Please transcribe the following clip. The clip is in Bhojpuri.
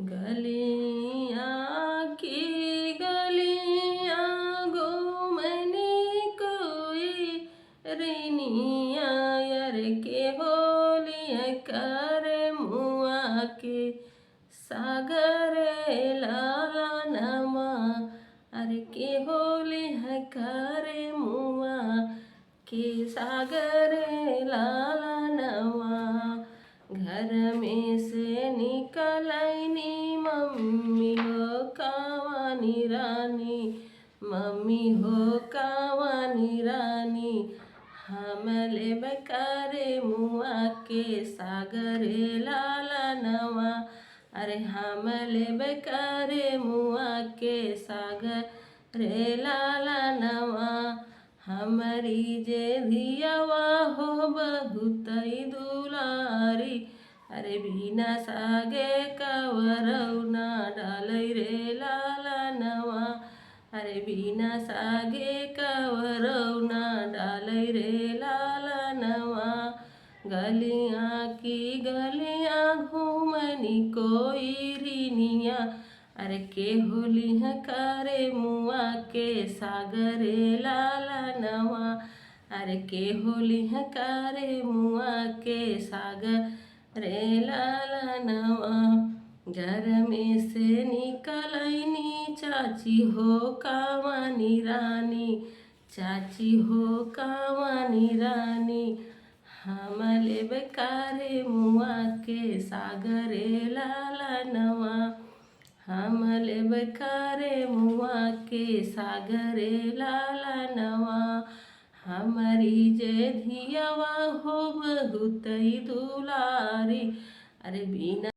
गलियां की गलियां घूमने कोई रिनिया यार के होलिया कर मुआ के सागर लाला नमा अरे के होली है कर मुआ के सागर लाला नवा घर में से निकलनी मम्मी हो कावानी रानी मम्मी हो कावानी रानी हमले बकारे मुआ के सागरे लाला नवा अरे हमले बकारे मुआ के सागर रे लाला नवा हमारी जे धियावा हो बहुत दुलारी अरे बिना सागे कवरौना डालै रे लाला नवा अरे बिना सागे कवरौना डालै रे लाला नवा गलियां की गलियां घूमनी कोई रिनिया अरे के होली है करे मुआ के सागरे लाला नवा अरे के होली है करे मुआ के सागर रे लाला नवा घर में से निकलनी चाची हो कावानी रानी चाची हो कावानी रानी हमले बकारे मुआ के सागरे लाला नवा हमले बकारे मुआ के सागरे लाला नवा हमारी जे धियावा हो बहुत दुलारी अरे बिना